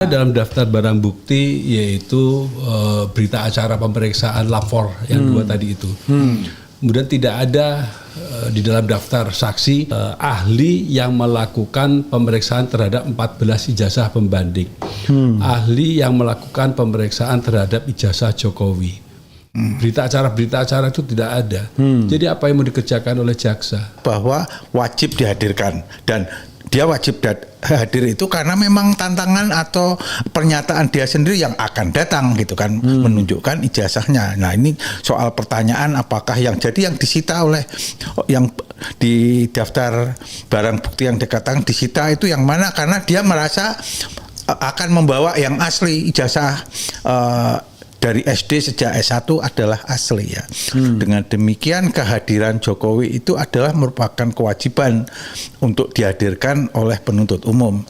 Dalam daftar barang bukti yaitu berita acara pemeriksaan lapor yang dua tadi itu. Kemudian tidak ada di dalam daftar saksi ahli yang melakukan pemeriksaan terhadap 14 ijazah pembanding. Ahli yang melakukan pemeriksaan terhadap ijazah Jokowi. Berita acara itu tidak ada. Jadi apa yang mau dikerjakan oleh jaksa? Bahwa wajib dihadirkan dan dia wajib hadir itu karena memang tantangan atau pernyataan dia sendiri yang akan datang gitu kan, menunjukkan ijazahnya. Nah ini soal pertanyaan apakah yang disita oleh yang di daftar barang bukti yang dikatakan disita itu yang mana, karena dia merasa akan membawa yang asli ijazah dari SD sejak S1 adalah asli ya. Dengan demikian kehadiran Jokowi itu adalah merupakan kewajiban untuk dihadirkan oleh penuntut umum.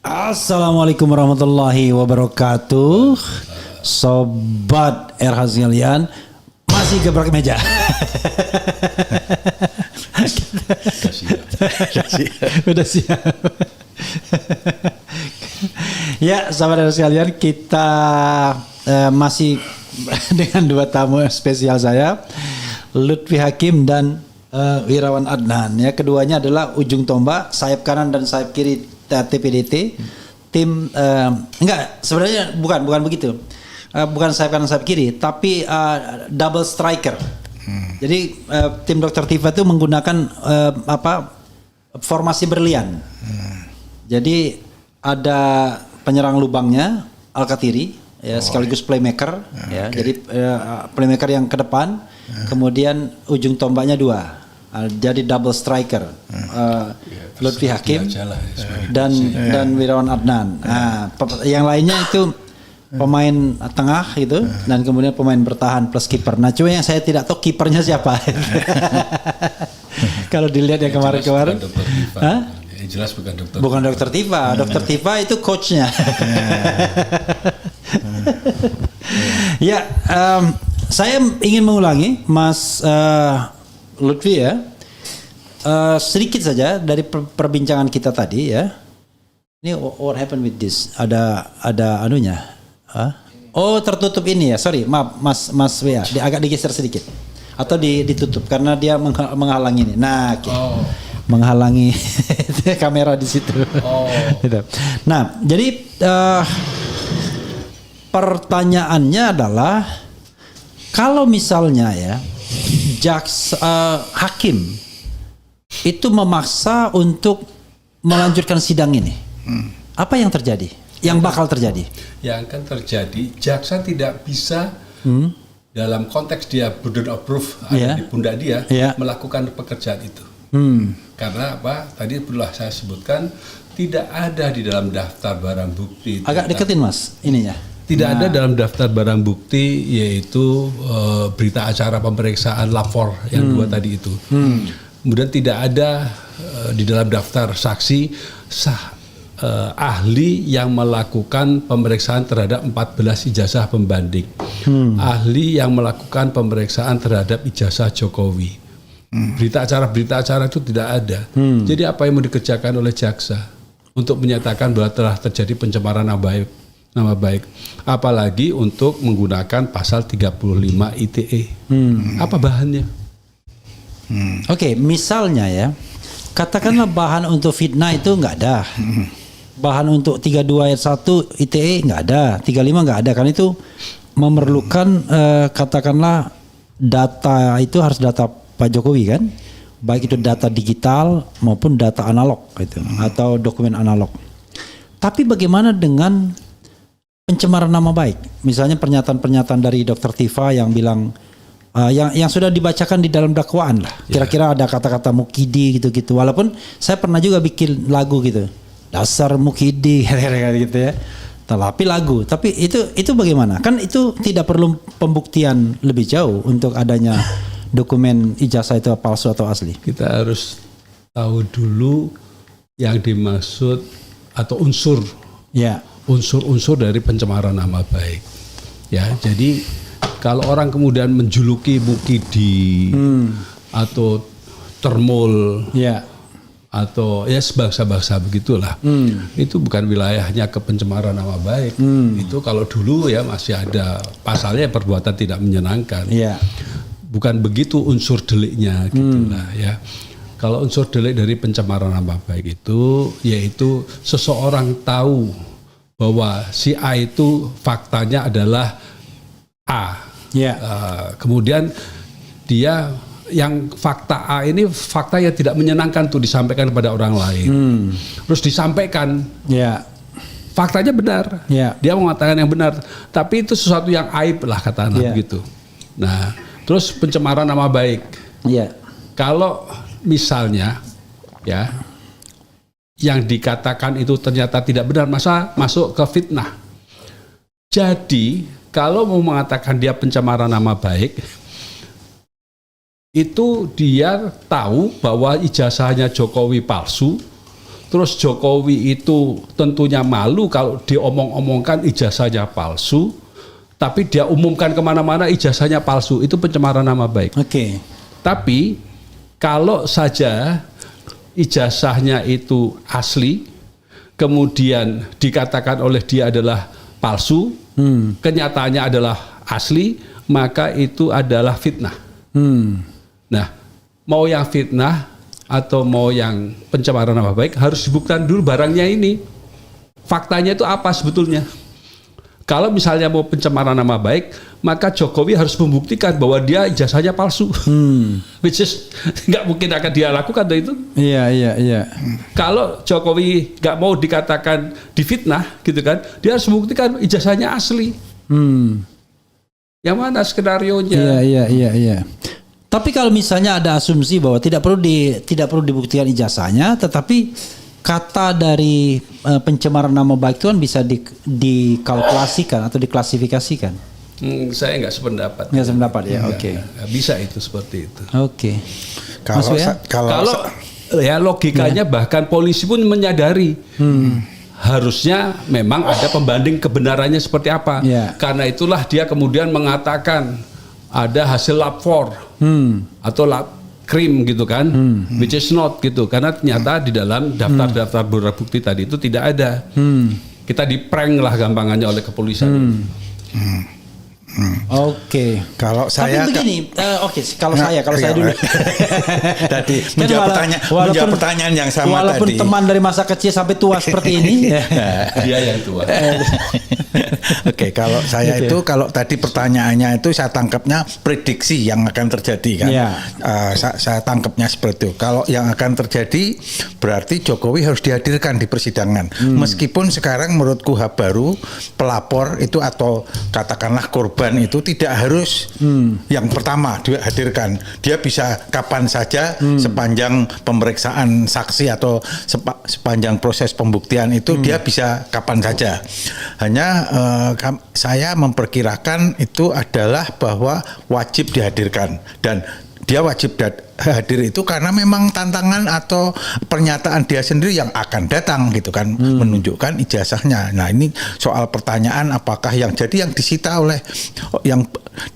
Assalamualaikum warahmatullahi wabarakatuh. Sobat RH sekalian, masih gebrak meja. Udah siap. Ya, sahabat RH sekalian, kita masih dengan dua tamu spesial saya, Lutfi Hakim dan Wirawan Adnan. Ya, keduanya adalah ujung tombak, sayap kanan dan sayap kiri TPDT. Tim enggak, sebenarnya bukan begitu. Bukan sayap kanan sayap kiri, tapi double striker. Jadi tim Dr. Tifa itu menggunakan formasi berlian. Jadi ada penyerang lubangnya Al-Katiri ya, sekaligus playmaker ya. Jadi playmaker yang ke depan, kemudian ujung tombaknya dua. Jadi double striker, Lutfi Hakim dan Wirawan Adnan. Nah, yang lainnya itu pemain tengah gitu, dan kemudian pemain bertahan plus kiper. Nah, cuma yang saya tidak tahu kipernya siapa. Kalau dilihat yang kemarin-kemarin, Jelas bukan dokter. Bukan Dokter Tifa. Dokter Tifa itu coachnya. Ya, saya ingin mengulangi, Mas Lutfi ya, sedikit saja dari perbincangan kita tadi ya. Ini what happened with this? Ada anunya. Oh, tertutup ini ya. Sorry, maaf Mas Wea, agak digeser sedikit atau ditutup karena dia menghalangi ini. Nah, okay. Menghalangi kamera di situ. Gitu. Nah, jadi pertanyaannya adalah kalau misalnya ya hakim itu memaksa untuk melanjutkan sidang ini, apa yang terjadi? Yang bakal terjadi? Yang akan terjadi, jaksa tidak bisa dalam konteks dia burden of proof ada di pundak dia melakukan pekerjaan itu. Karena apa? Tadi perlu saya sebutkan, tidak ada di dalam daftar barang bukti. Agak deketin Mas ininya. Tidak ada dalam daftar barang bukti yaitu berita acara pemeriksaan lapor yang dua tadi itu. Kemudian tidak ada di dalam daftar saksi ahli yang melakukan pemeriksaan terhadap 14 ijazah pembanding. Ahli yang melakukan pemeriksaan terhadap ijazah Jokowi. Berita acara itu tidak ada. Jadi apa yang mau dikerjakan oleh jaksa untuk menyatakan bahwa telah terjadi pencemaran nama baik, apalagi untuk menggunakan pasal 35 ITE. Apa bahannya? Oke, misalnya ya, katakanlah bahan untuk fitnah itu nggak ada, bahan untuk 32 ayat 1 ITE nggak ada, 35 nggak ada, kan itu memerlukan katakanlah data itu harus data Pak Jokowi kan, baik itu data digital maupun data analog gitu, atau dokumen analog. Tapi bagaimana dengan pencemaran nama baik? Misalnya pernyataan-pernyataan dari Dr. Tifa yang bilang yang sudah dibacakan di dalam dakwaan lah. Kira-kira ada kata-kata mukidi gitu-gitu. Walaupun saya pernah juga bikin lagu gitu. Dasar mukidi gitu ya. Tapi lagu. Tapi itu bagaimana? Kan itu tidak perlu pembuktian lebih jauh untuk adanya dokumen ijazah itu palsu atau asli. Kita harus tahu dulu yang dimaksud atau unsur. Ya. Unsur-unsur dari pencemaran nama baik. Ya, jadi kalau orang kemudian menjuluki mukidi atau termul, atau ya sebangsa-bangsa begitulah, itu bukan wilayahnya ke pencemaran nama baik. Itu kalau dulu ya masih ada pasalnya perbuatan tidak menyenangkan. Bukan begitu unsur deliknya gitulah ya. Kalau unsur delik dari pencemaran nama baik itu yaitu seseorang tahu bahwa si A itu faktanya adalah A. Kemudian dia yang fakta A ini fakta yang tidak menyenangkan tuh disampaikan kepada orang lain. Terus disampaikan. Faktanya benar. Dia mengatakan yang benar, tapi itu sesuatu yang aib lah katakanlah begitu. Nah, terus pencemaran nama baik. Kalau misalnya ya yang dikatakan itu ternyata tidak benar, masa masuk ke fitnah. Jadi kalau mau mengatakan dia pencemaran nama baik, itu dia tahu bahwa ijazahnya Jokowi palsu, terus Jokowi itu tentunya malu kalau diomong-omongkan ijazahnya palsu, tapi dia umumkan kemana-mana ijazahnya palsu, itu pencemaran nama baik. Tapi kalau saja ijazahnya itu asli, kemudian dikatakan oleh dia adalah palsu, kenyataannya adalah asli, maka itu adalah fitnah. Nah, mau yang fitnah atau mau yang pencemaran nama baik harus dibuktikan dulu barangnya ini. Faktanya itu apa sebetulnya? Kalau misalnya mau pencemaran nama baik, maka Jokowi harus membuktikan bahwa dia ijazahnya palsu. Which is nggak mungkin akan dia lakukan itu. Kalau Jokowi nggak mau dikatakan difitnah, gitu kan, dia harus membuktikan ijazahnya asli. Yang mana skenarionya? Tapi kalau misalnya ada asumsi bahwa tidak perlu dibuktikan ijazahnya, tetapi kata dari pencemaran nama baik itu kan bisa dikalkulasikan atau diklasifikasikan. Saya nggak sependapat. Nggak sependapat ya. Nggak bisa itu seperti itu. Kalau ya logikanya bahkan polisi pun menyadari harusnya memang ada pembanding kebenarannya seperti apa. Karena itulah dia kemudian mengatakan ada hasil lab 4 atau lab krim gitu kan, which is not gitu, karena ternyata di dalam daftar barang bukti tadi itu tidak ada. Kita di-prank lah gampangannya oleh kepolisian. Kalau saya tapi begini, kalau saya dulu. Tadi Kan menjawab pertanyaan yang sama walaupun tadi. teman dari masa kecil sampai tua seperti ini. Dia yang tua. Kalau saya itu kalau tadi pertanyaannya itu saya tangkapnya prediksi yang akan terjadi kan. Saya tangkapnya seperti itu. Kalau yang akan terjadi berarti Jokowi harus dihadirkan di persidangan. Meskipun sekarang menurut KUHP baru pelapor itu atau katakanlah korban itu tidak harus yang pertama dihadirkan. Dia bisa kapan saja sepanjang pemeriksaan saksi atau sepanjang proses pembuktian itu dia bisa kapan saja. Hanya saya memperkirakan itu adalah bahwa wajib dihadirkan dan dia wajib hadir itu karena memang tantangan atau pernyataan dia sendiri yang akan datang gitu kan, menunjukkan ijazahnya. Nah ini soal pertanyaan apakah yang disita oleh yang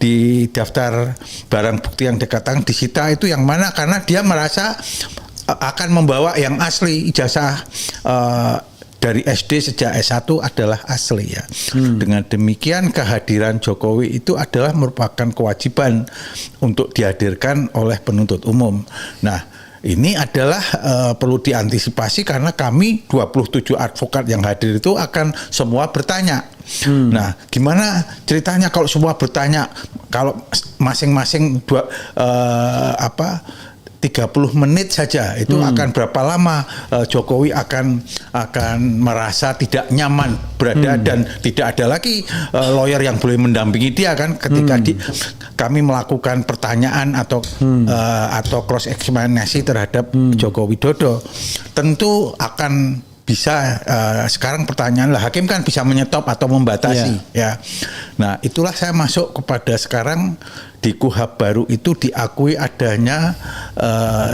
di daftar barang bukti yang dikatakan disita itu yang mana, karena dia merasa akan membawa yang asli ijazah dari SD sejak S1 adalah asli ya. Dengan demikian kehadiran Jokowi itu adalah merupakan kewajiban untuk dihadirkan oleh penuntut umum. Nah, ini adalah perlu diantisipasi karena kami 27 advokat yang hadir itu akan semua bertanya. Nah, gimana ceritanya kalau semua bertanya, kalau masing-masing 30 menit saja itu akan berapa lama Jokowi akan merasa tidak nyaman berada dan tidak ada lagi lawyer yang boleh mendampingi dia kan ketika kami melakukan pertanyaan atau cross eksaminasi terhadap Joko Widodo. Tentu akan bisa sekarang pertanyaan lah, hakim kan bisa menyetop atau membatasi ya. Nah, itulah saya masuk kepada sekarang di KUHP baru itu diakui adanya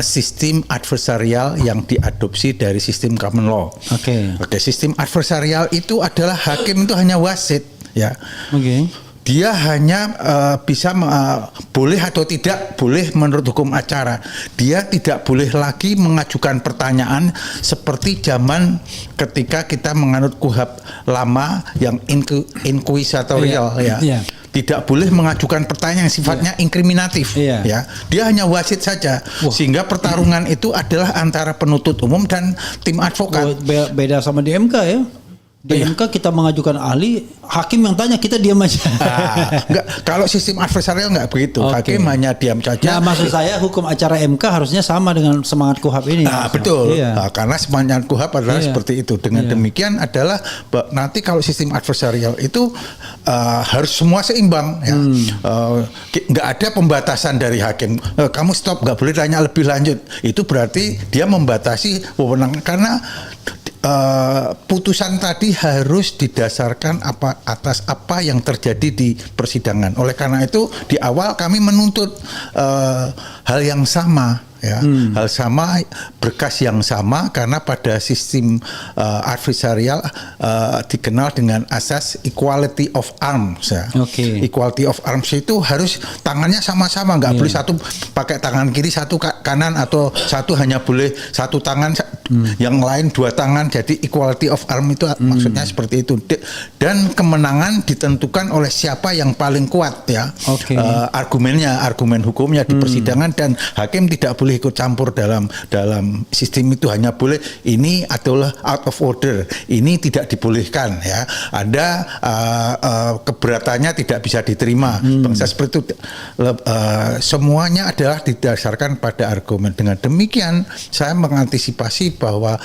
sistem adversarial yang diadopsi dari sistem common law. Oke, sistem adversarial itu adalah hakim itu hanya wasit ya. Dia hanya bisa boleh atau tidak boleh menurut hukum acara. Dia tidak boleh lagi mengajukan pertanyaan seperti zaman ketika kita menganut KUHP lama yang inquisitorial Tidak boleh mengajukan pertanyaan yang sifatnya inkriminatif ya. Dia hanya wasit saja. Sehingga pertarungan itu adalah antara penuntut umum dan tim advokat. Beda sama di MK ya. Di MK kita mengajukan ahli, hakim yang tanya, kita diam aja. Enggak, kalau sistem adversarial enggak begitu. Hakim hanya diam saja. Nah, maksud saya hukum acara MK harusnya sama dengan semangat KUHP ini. Betul. Nah, karena semangat KUHP adalah seperti itu. Dengan demikian adalah nanti kalau sistem adversarial itu harus semua seimbang ya. Enggak ada pembatasan dari hakim. Kamu stop, enggak boleh tanya lebih lanjut. Itu berarti dia membatasi wewenang karena putusan tadi harus didasarkan atas apa yang terjadi di persidangan. Oleh karena itu di awal kami menuntut hal yang sama ya, hal sama, berkas yang sama karena pada sistem adversarial dikenal dengan asas equality of arms ya. Equality of arms itu harus tangannya sama-sama, nggak boleh satu pakai tangan kiri, satu kanan, atau satu hanya boleh satu tangan, yang lain dua tangan. Jadi equality of arm itu maksudnya seperti itu. Dan kemenangan ditentukan oleh siapa yang paling kuat ya. Argumen hukumnya di persidangan, dan hakim tidak boleh ikut campur dalam sistem itu. Hanya boleh ini adalah out of order, ini tidak dibolehkan ya. Ada keberatannya tidak bisa diterima. Bangsa seperti itu. Semuanya adalah didasarkan pada argumen. Dengan demikian saya mengantisipasi bahwa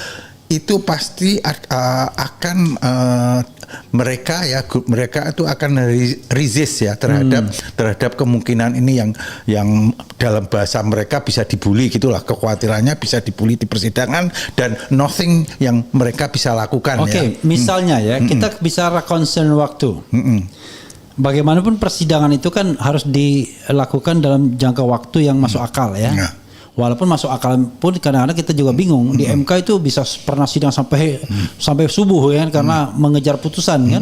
itu pasti akan mereka itu akan resist ya terhadap kemungkinan ini yang dalam bahasa mereka bisa dibully gitulah, kekhawatirannya bisa dibully di persidangan dan nothing yang mereka bisa lakukan. Misalnya ya kita bicara concern waktu. Bagaimanapun persidangan itu kan harus dilakukan dalam jangka waktu yang masuk akal ya. Walaupun masuk akal pun kadang-kadang kita juga bingung. Di MK itu bisa pernah sidang sampai subuh ya kan, karena mengejar putusan kan.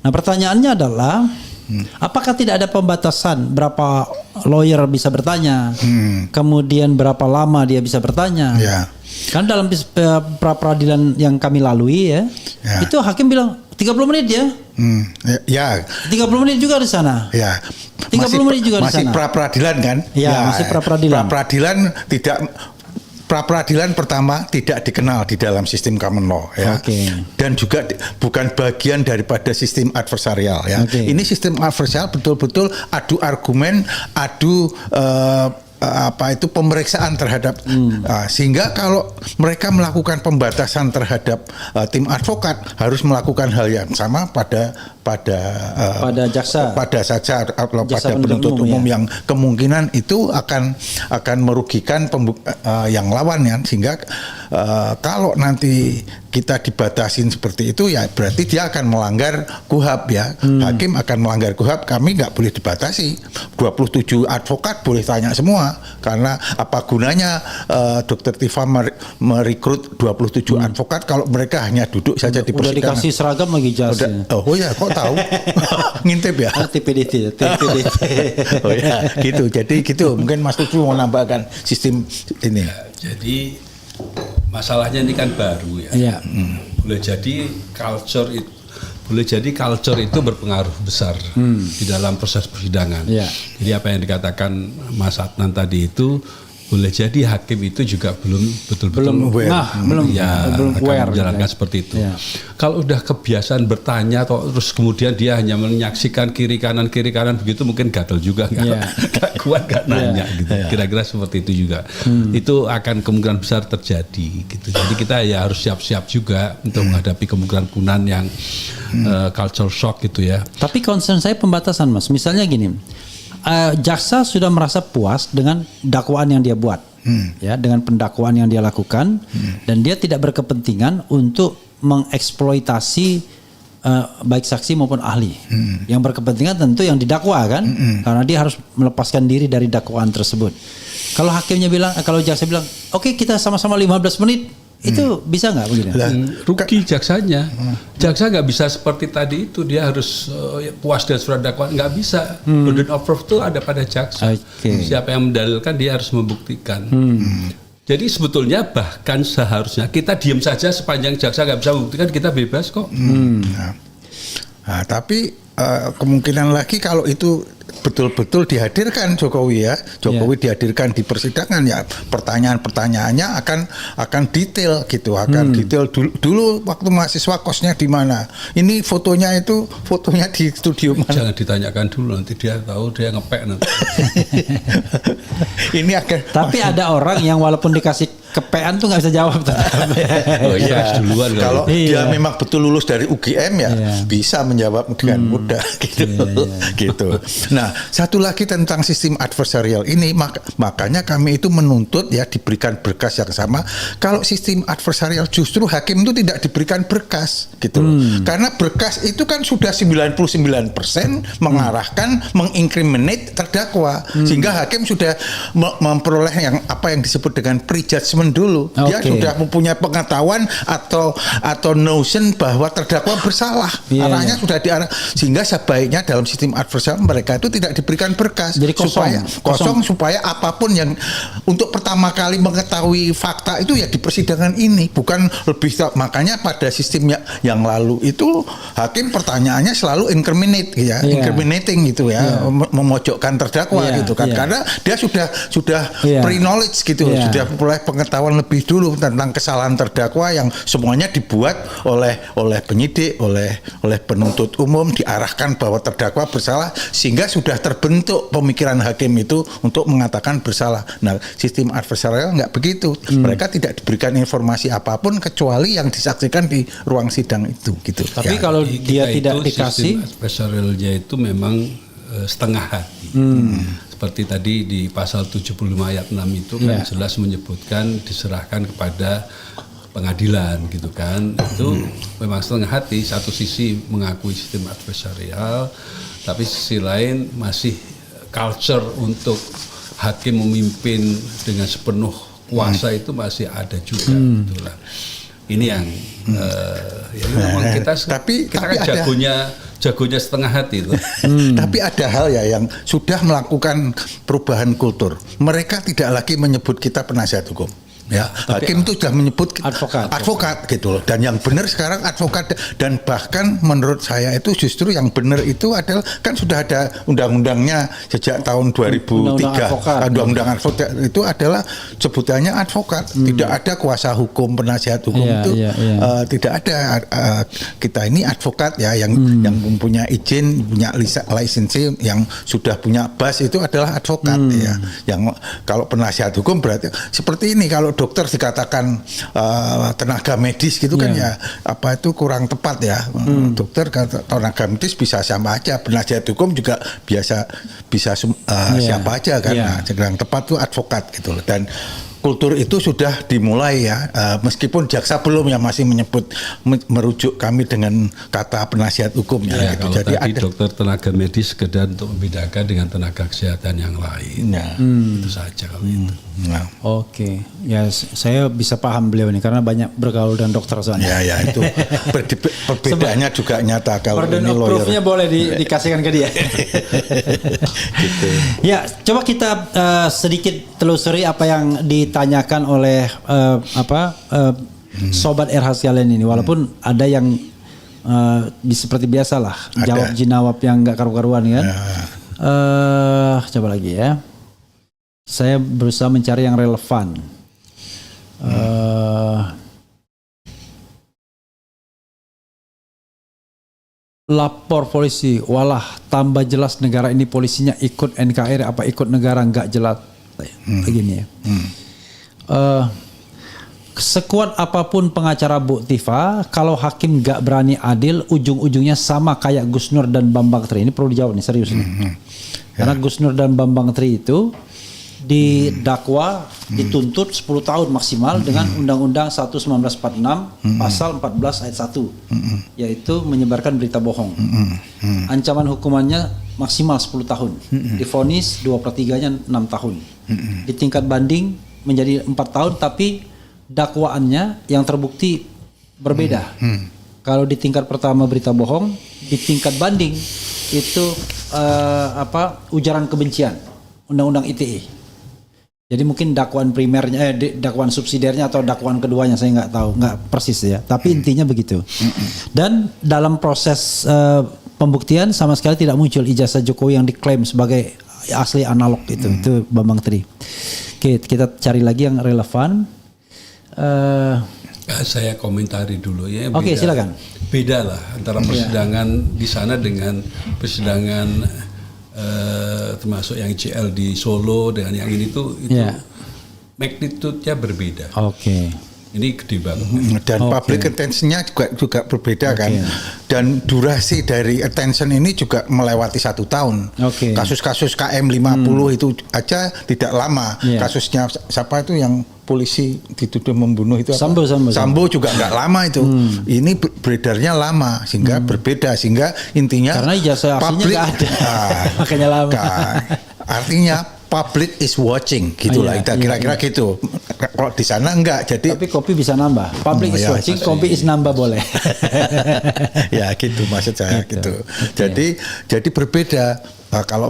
Nah, pertanyaannya adalah apakah tidak ada pembatasan berapa lawyer bisa bertanya, kemudian berapa lama dia bisa bertanya? Kan dalam pra-peradilan yang kami lalui ya, itu hakim bilang 30 menit ya. 30 menit juga di sana. 30 menit juga di sana. Masih pra-peradilan kan? Masih pra-peradilan. Pra-peradilan pertama tidak dikenal di dalam sistem common law ya. Dan juga bukan bagian daripada sistem adversarial ya. Ini sistem adversarial betul-betul adu argumen, adu pemeriksaan terhadap sehingga kalau mereka melakukan pembatasan terhadap tim advokat harus melakukan hal yang sama pada jaksa, pada penuntut umum yang kemungkinan itu akan merugikan yang lawan ya. Sehingga kalau nanti kita dibatasin seperti itu ya berarti dia akan melanggar KUHP ya. Hakim akan melanggar KUHP, kami nggak boleh dibatasi. 27 advokat boleh tanya semua, karena apa gunanya Dr. Tifa merekrut 27 advokat kalau mereka hanya duduk saja di persidangan. Udah dikasih seragam lagi jasnya. Oh ya, kok tahu? Ngintip ya? TPDT. Oh ya, gitu. Jadi gitu. Mungkin Mas Lutfi mau nambahkan sistem ini. Jadi masalahnya ini kan baru ya. Boleh jadi culture itu berpengaruh besar di dalam proses persidangan. Jadi apa yang dikatakan Mas Adnan tadi itu boleh jadi hakim itu juga belum betul-betul menjalankan seperti itu. Kalau udah kebiasaan bertanya terus kemudian dia hanya menyaksikan kiri kanan begitu, mungkin gatel juga nggak dakwaan nggak nanya gitu. Kira-kira seperti itu juga. Itu akan kemungkinan besar terjadi gitu. Jadi kita ya harus siap-siap juga untuk menghadapi kemungkinan yang culture shock gitu ya. Tapi concern saya pembatasan, Mas. Misalnya gini, jaksa sudah merasa puas dengan dakwaan yang dia buat, ya, dengan pendakwaan yang dia lakukan, dan dia tidak berkepentingan untuk mengeksploitasi baik saksi maupun ahli. Yang berkepentingan tentu yang didakwa kan, karena dia harus melepaskan diri dari dakwaan tersebut. Kalau hakimnya bilang, kalau jaksa bilang, oke, kita sama-sama 15 menit, itu bisa nggak begini? Rugi jaksanya. Jaksa nggak bisa seperti tadi itu, dia harus puas dengan surat dakwaan, nggak bisa. Burden of proof itu ada pada jaksa. Siapa yang mendalilkan dia harus membuktikan. Jadi sebetulnya bahkan seharusnya kita diam saja sepanjang jaksa nggak bisa membuktikan, kita bebas kok. Nah, tapi kemungkinan lagi kalau itu betul-betul dihadirkan Jokowi ya, Jokowi dihadirkan di persidangan ya, pertanyaan-pertanyaannya akan detail gitu, akan detail dulu waktu mahasiswa kosnya di mana, ini fotonya di studio mana. Jangan ditanyakan dulu, nanti dia tahu, dia ngepek nanti. Ini akan. Tapi ada orang yang walaupun dikasih kepean tuh nggak bisa jawab. Oh iya, duluan kalau dia memang betul lulus dari UGM ya bisa menjawab dengan mudah gitu. Gitu. Nah, satu lagi tentang sistem adversarial ini, makanya kami itu menuntut ya diberikan berkas yang sama. Kalau sistem adversarial justru hakim itu tidak diberikan berkas gitu. Karena berkas itu kan sudah 99% mengarahkan, mengincriminate terdakwa, sehingga hakim sudah memperoleh yang disebut dengan prejudgment dulu. Dia sudah mempunyai pengetahuan atau notion bahwa terdakwa bersalah. Arahnya sudah diarah, sehingga sebaiknya dalam sistem adversarial mereka itu tidak diberikan berkas. Jadi kosong supaya apapun yang untuk pertama kali mengetahui fakta itu ya di persidangan ini, bukan lebih. Makanya pada sistem yang lalu itu hakim pertanyaannya selalu incriminating gitu ya, memojokkan terdakwa gitu kan, karena dia sudah pre-knowledge gitu, sudah mulai pengetahuan lebih dulu tentang kesalahan terdakwa yang semuanya dibuat oleh penyidik, oleh penuntut umum, diarahkan bahwa terdakwa bersalah, sehingga sudah terbentuk pemikiran hakim itu untuk mengatakan bersalah. Nah, sistem adversarial nggak begitu. Mereka tidak diberikan informasi apapun kecuali yang disaksikan di ruang sidang itu gitu. Tapi kalau dia tidak dikasih, sistem adversarialnya itu memang setengah hati. Seperti tadi di pasal 75 ayat 6 itu kan jelas menyebutkan diserahkan kepada pengadilan gitu kan. Itu memang setengah hati, satu sisi mengakui sistem adversarial, tapi sisi lain masih culture untuk hakim memimpin dengan sepenuh kuasa itu masih ada juga gitulah. Ini yang memang kita kan jagonya setengah hati itu. Tapi ada hal ya yang sudah melakukan perubahan kultur. Mereka tidak lagi menyebut kita penasihat hukum. Ya, hakim itu sudah menyebut advokat gitu loh. Dan yang benar sekarang advokat, dan bahkan menurut saya itu justru yang benar itu adalah kan sudah ada undang-undangnya sejak tahun 2003. Undang-undang advokat itu adalah sebutannya advokat. Tidak ada kuasa hukum, penasihat hukum tidak ada. Kita ini advokat ya yang mempunyai izin, punya lisensi, yang sudah punya BAS itu adalah advokat ya. Yang kalau penasihat hukum berarti seperti ini, kalau dokter dikatakan tenaga medis gitu kan ya itu kurang tepat ya. Dokter tenaga medis bisa sama aja, penasihat hukum juga bisa siapa aja kan. Nah, yang tepat itu advokat gitu loh. Dan kultur itu sudah dimulai ya, meskipun jaksa belum ya, masih merujuk kami dengan kata penasihat hukum ya, gitu. Kalau jadi tadi ada dokter tenaga medis sekedar untuk membedakan dengan tenaga kesehatan yang lain. Itu saja kalau itu. Oke, ya saya bisa paham beliau ini karena banyak bergaul dengan dokter soalnya. Ya itu perbedaannya juga nyata. Kalau burden ini of lawyer, proof-nya boleh dikasihkan ke dia. gitu. Ya, coba kita sedikit telusuri apa yang ditanyakan oleh sobat RH sekalian ini. Walaupun ada yang seperti biasalah jawab jinawab yang nggak karu-karuan kan. Coba lagi ya. Saya berusaha mencari yang relevan. lapor polisi, walah tambah jelas negara ini polisinya ikut NKRI apa ikut negara, nggak jelas. Begini ya. Sekuat apapun pengacara Bu Tifa, kalau hakim nggak berani adil, ujung-ujungnya sama kayak Gus Nur dan Bambang Tri. Ini perlu dijawab nih, serius nih. Karena Gus Nur dan Bambang Tri itu didakwa, dituntut 10 tahun maksimal dengan Undang-Undang 1 1946 pasal 14 ayat 1, yaitu menyebarkan berita bohong. Ancaman hukumannya maksimal 10 tahun. Divonis 2/3-nya 6 tahun. Di tingkat banding menjadi 4 tahun, tapi dakwaannya yang terbukti berbeda. Kalau di tingkat pertama berita bohong, di tingkat banding itu ujaran kebencian, Undang-Undang ITE. Jadi mungkin dakwaan primernya, dakwaan subsidiarnya atau dakwaan keduanya saya nggak tahu, nggak persis ya. Tapi intinya begitu. Dan dalam proses pembuktian sama sekali tidak muncul ijazah Jokowi yang diklaim sebagai asli analog itu Bambang Tri. Oke, kita cari lagi yang relevan. Saya komentari dulu ya. Oke, silakan. Beda lah antara persidangan di sana dengan persidangan termasuk yang CL di Solo dengan yang ini itu magnitude-nya berbeda. Oke. Ini gede banget. Dan public attention-nya juga berbeda kan. Dan durasi dari attention ini juga melewati 1 tahun. Kasus-kasus KM 50 itu aja tidak lama. Kasusnya siapa itu yang polisi dituduh membunuh itu Sambo juga nggak lama itu. Ini beredarnya lama sehingga berbeda, sehingga intinya karena ijazah aslinya nggak ada. Makanya lama. Artinya public is watching gitulah, kira-kira gitu. Kalau di sana enggak, jadi tapi kopi bisa nambah. Public is watching, kopi is nambah boleh. Ya gitu maksud saya gitu. Jadi berbeda. Kalau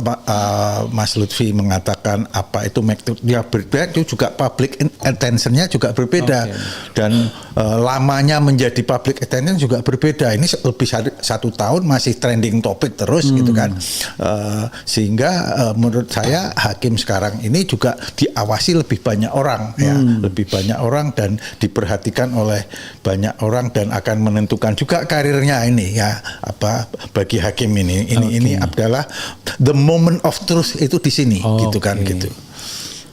Mas Lutfi mengatakan apa itu magnitude dia berbeda, itu juga public attention-nya juga berbeda. Dan lamanya menjadi public attention juga berbeda. Ini lebih 1 tahun masih trending topik terus gitu kan. Sehingga menurut saya hakim sekarang ini juga diawasi lebih banyak orang ya, lebih banyak orang dan diperhatikan oleh banyak orang dan akan menentukan juga karirnya ini ya, apa bagi hakim ini adalah the moment of truth itu di sini gitu kan gitu.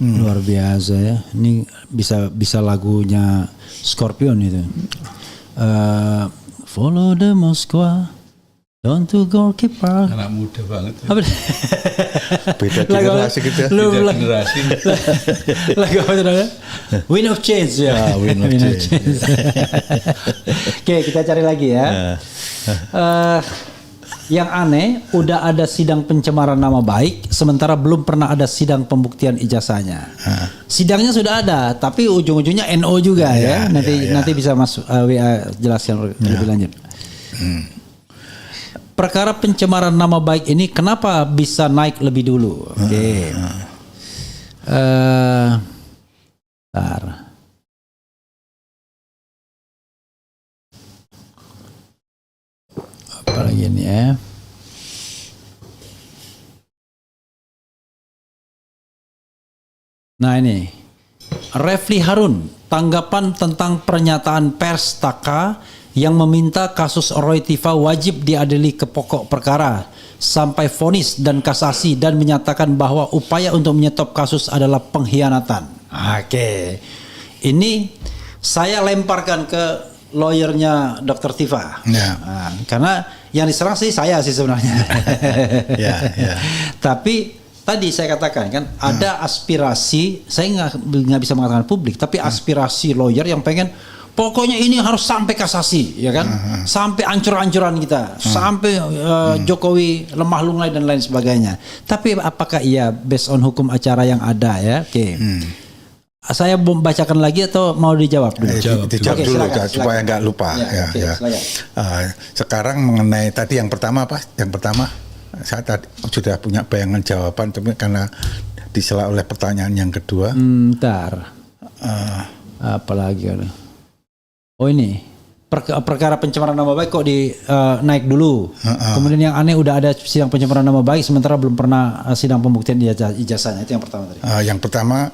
Luar biasa ya. Ini bisa lagunya Scorpion itu. Follow the Moskwa, don't to Gorky Park. Anak muda banget. Beda generasi kita. Beda generasi. Lagu apa namanya? Wind of Change ya. Wind of Change. Oke, kita cari lagi ya. Yang aneh, udah ada sidang pencemaran nama baik, sementara belum pernah ada sidang pembuktian ijazahnya. Sidangnya sudah ada, tapi ujung-ujungnya NO juga ya. Nanti bisa masuk WA jelaskan lebih lanjut. Perkara pencemaran nama baik ini kenapa bisa naik lebih dulu? Oke. Bentar. Apalagi ini ya. Nah ini Refli Harun, tanggapan tentang pernyataan pers Taka yang meminta kasus Roy Tifa wajib diadili ke pokok perkara sampai vonis dan kasasi, dan menyatakan bahwa upaya untuk menyetop kasus adalah pengkhianatan. Oke. Ini saya lemparkan ke lawyernya Dr. Tifa. Karena yang diserang sih saya sih sebenarnya. Tapi tadi saya katakan kan ada aspirasi, saya nggak bisa mengatakan publik, tapi aspirasi lawyer yang pengen pokoknya ini harus sampai kasasi, ya kan, sampai ancur-ancuran kita, sampai Jokowi lemah lunglai dan lain sebagainya. Tapi apakah iya based on hukum acara yang ada ya? Saya bacakan lagi atau mau dijawab dulu? Dijawab dulu supaya nggak lupa. Sekarang mengenai tadi yang pertama apa? Yang pertama saya tadi sudah punya bayangan jawaban, tapi karena disela oleh pertanyaan yang kedua. Bentar. Apalagi ada? Oh ini perkara pencemaran nama baik kok naik dulu. Kemudian yang aneh udah ada sidang pencemaran nama baik sementara belum pernah sidang pembuktian ijazahnya. Itu yang pertama tadi. Yang pertama,